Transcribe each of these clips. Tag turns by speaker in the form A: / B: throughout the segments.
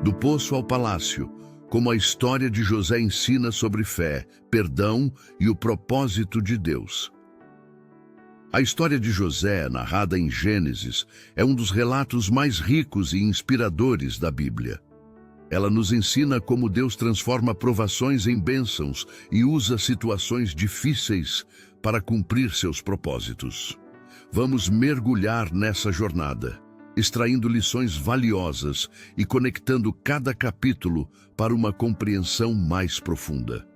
A: Do poço ao palácio, como a história de José ensina sobre fé, perdão e o propósito de Deus. A história de José, narrada em Gênesis, é um dos relatos mais ricos e inspiradores da Bíblia. Ela nos ensina como Deus transforma provações em bênçãos e usa situações difíceis para cumprir seus propósitos. Vamos mergulhar nessa jornada, extraindo lições valiosas e conectando cada capítulo para uma compreensão mais profunda.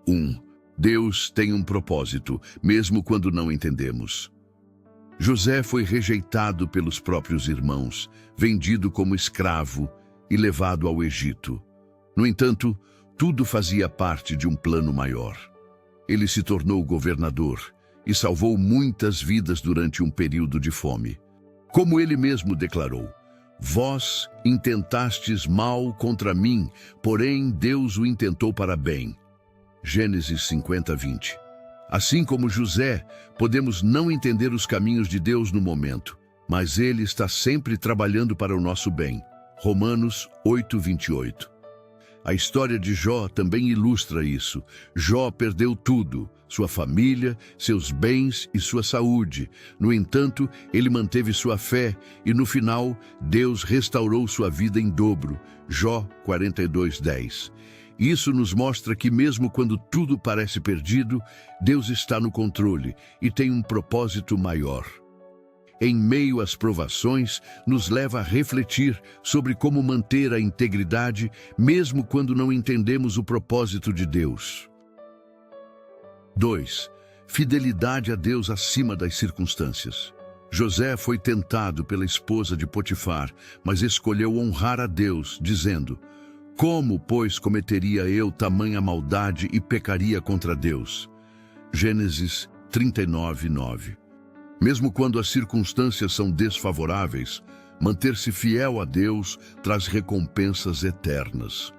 A: 1. Deus tem um propósito, mesmo quando não entendemos. José foi rejeitado pelos próprios irmãos, vendido como escravo e levado ao Egito. No entanto, tudo fazia parte de um plano maior. Ele se tornou governador e salvou muitas vidas durante um período de fome. Como ele mesmo declarou: "Vós intentastes mal contra mim, porém Deus o intentou para bem." Gênesis 50:20. Assim como José, podemos não entender os caminhos de Deus no momento, mas Ele está sempre trabalhando para o nosso bem. Romanos 8:28. A história de Jó também ilustra isso. Jó perdeu tudo, sua família, seus bens e sua saúde. No entanto, ele manteve sua fé e, no final, Deus restaurou sua vida em dobro. Jó 42:10. Isso nos mostra que mesmo quando tudo parece perdido, Deus está no controle e tem um propósito maior. Em meio às provações, nos leva a refletir sobre como manter a integridade, mesmo quando não entendemos o propósito de Deus. 2. Fidelidade a Deus acima das circunstâncias. José foi tentado pela esposa de Potifar, mas escolheu honrar a Deus, dizendo: "Como, pois, cometeria eu tamanha maldade e pecaria contra Deus?" Gênesis 39:9. Mesmo quando as circunstâncias são desfavoráveis, manter-se fiel a Deus traz recompensas eternas.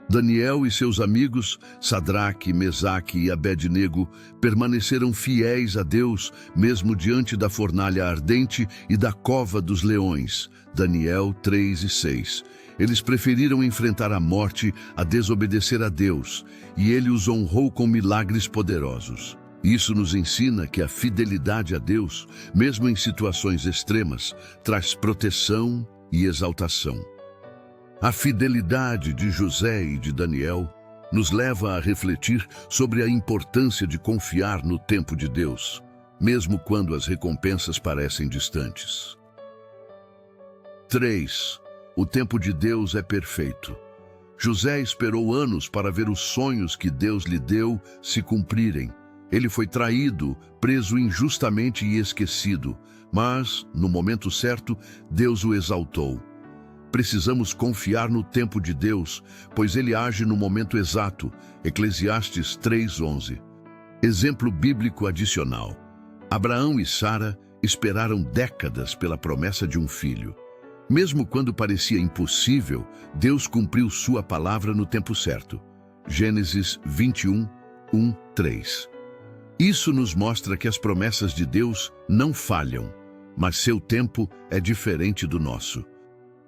A: Daniel e seus amigos, Sadraque, Mesaque e Abednego, permaneceram fiéis a Deus, mesmo diante da fornalha ardente e da cova dos leões. Daniel 3:6. Eles preferiram enfrentar a morte a desobedecer a Deus, e Ele os honrou com milagres poderosos. Isso nos ensina que a fidelidade a Deus, mesmo em situações extremas, traz proteção e exaltação. A fidelidade de José e de Daniel nos leva a refletir sobre a importância de confiar no tempo de Deus, mesmo quando as recompensas parecem distantes. 3. O tempo de Deus é perfeito. José esperou anos para ver os sonhos que Deus lhe deu se cumprirem. Ele foi traído, preso injustamente e esquecido, mas, no momento certo, Deus o exaltou. Precisamos confiar no tempo de Deus, pois Ele age no momento exato. Eclesiastes 3:11. Exemplo bíblico adicional. Abraão e Sara esperaram décadas pela promessa de um filho. Mesmo quando parecia impossível, Deus cumpriu sua palavra no tempo certo. Gênesis 21:1-3. Isso nos mostra que as promessas de Deus não falham, mas seu tempo é diferente do nosso.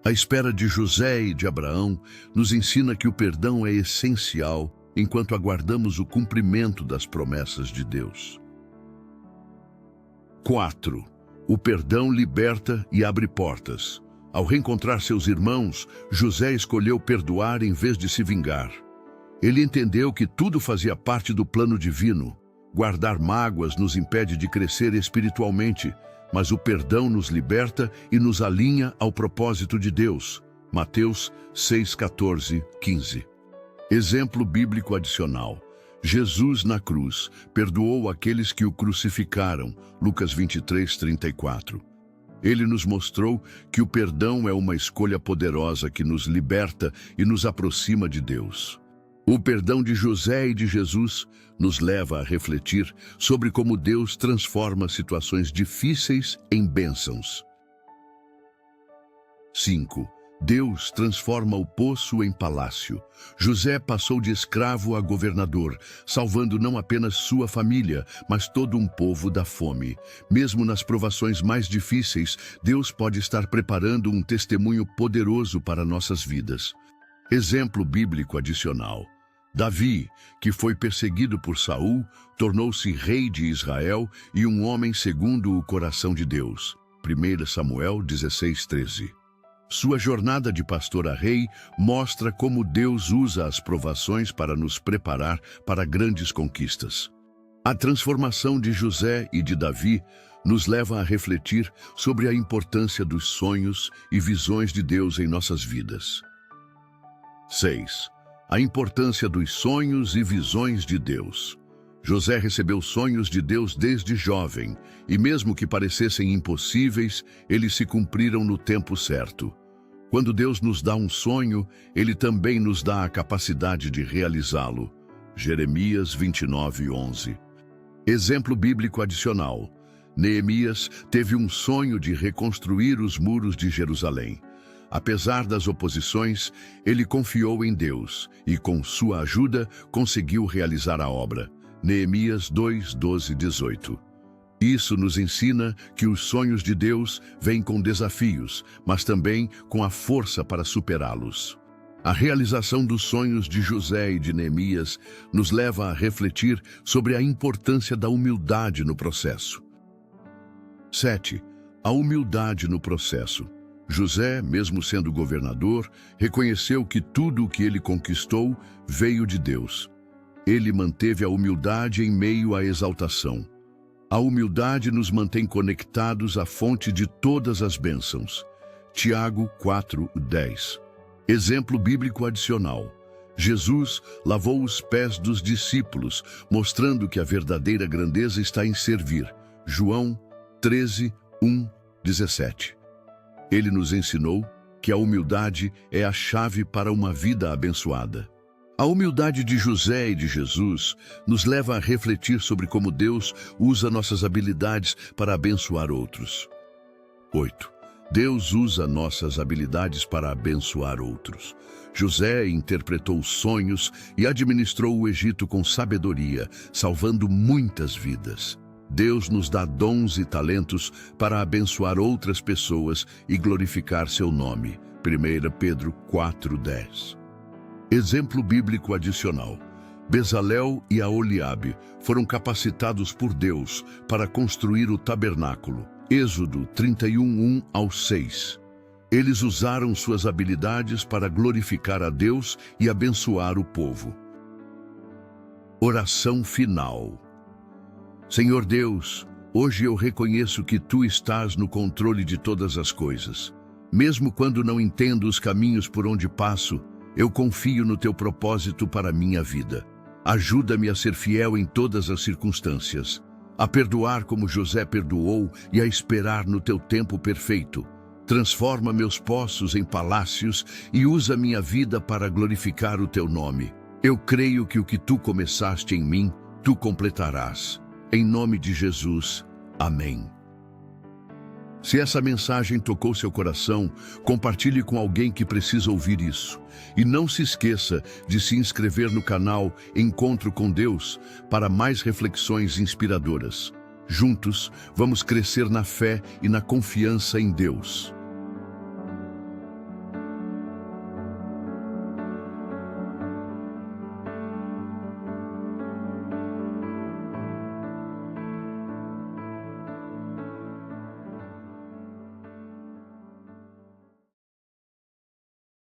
A: A espera de José e de Abraão nos ensina que o perdão é essencial enquanto aguardamos o cumprimento das promessas de Deus. 4. O perdão liberta e abre portas. Ao reencontrar seus irmãos, José escolheu perdoar em vez de se vingar. Ele entendeu que tudo fazia parte do plano divino. Guardar mágoas nos impede de crescer espiritualmente, mas o perdão nos liberta e nos alinha ao propósito de Deus. Mateus 6:14-15. Exemplo bíblico adicional. Jesus na cruz perdoou aqueles que o crucificaram. Lucas 23:34. Ele nos mostrou que o perdão é uma escolha poderosa que nos liberta e nos aproxima de Deus. O perdão de José e de Jesus nos leva a refletir sobre como Deus transforma situações difíceis em bênçãos. 5. Deus transforma o poço em palácio. José passou de escravo a governador, salvando não apenas sua família, mas todo um povo da fome. Mesmo nas provações mais difíceis, Deus pode estar preparando um testemunho poderoso para nossas vidas. Exemplo bíblico adicional. Davi, que foi perseguido por Saul, tornou-se rei de Israel e um homem segundo o coração de Deus. 1 Samuel 16:13. Sua jornada de pastor a rei mostra como Deus usa as provações para nos preparar para grandes conquistas. A transformação de José e de Davi nos leva a refletir sobre a importância dos sonhos e visões de Deus em nossas vidas. 6. A importância dos sonhos e visões de Deus. José recebeu sonhos de Deus desde jovem, e mesmo que parecessem impossíveis, eles se cumpriram no tempo certo. Quando Deus nos dá um sonho, Ele também nos dá a capacidade de realizá-lo. Jeremias 29:11. Exemplo bíblico adicional. Neemias teve um sonho de reconstruir os muros de Jerusalém. Apesar das oposições, ele confiou em Deus e, com sua ajuda, conseguiu realizar a obra. Neemias 2:12-18. Isso nos ensina que os sonhos de Deus vêm com desafios, mas também com a força para superá-los. A realização dos sonhos de José e de Neemias nos leva a refletir sobre a importância da humildade no processo. 7. A humildade no processo. José, mesmo sendo governador, reconheceu que tudo o que ele conquistou veio de Deus. Ele manteve a humildade em meio à exaltação. A humildade nos mantém conectados à fonte de todas as bênçãos. Tiago 4:10. Exemplo bíblico adicional. Jesus lavou os pés dos discípulos, mostrando que a verdadeira grandeza está em servir. João 13:1-17. Ele nos ensinou que a humildade é a chave para uma vida abençoada. A humildade de José e de Jesus nos leva a refletir sobre como Deus usa nossas habilidades para abençoar outros. 8. Deus usa nossas habilidades para abençoar outros. José interpretou sonhos e administrou o Egito com sabedoria, salvando muitas vidas. Deus nos dá dons e talentos para abençoar outras pessoas e glorificar seu nome. 1 Pedro 4:10. Exemplo bíblico adicional. Bezalel e Aholiabe foram capacitados por Deus para construir o tabernáculo. Êxodo 31:1-6. Eles usaram suas habilidades para glorificar a Deus e abençoar o povo. Oração final. Senhor Deus, hoje eu reconheço que Tu estás no controle de todas as coisas. Mesmo quando não entendo os caminhos por onde passo, eu confio no Teu propósito para a minha vida. Ajuda-me a ser fiel em todas as circunstâncias, a perdoar como José perdoou e a esperar no Teu tempo perfeito. Transforma meus poços em palácios e usa minha vida para glorificar o Teu nome. Eu creio que o que Tu começaste em mim, Tu completarás. Em nome de Jesus. Amém. Se essa mensagem tocou seu coração, compartilhe com alguém que precisa ouvir isso. E não se esqueça de se inscrever no canal Encontro com Deus para mais reflexões inspiradoras. Juntos, vamos crescer na fé e na confiança em Deus.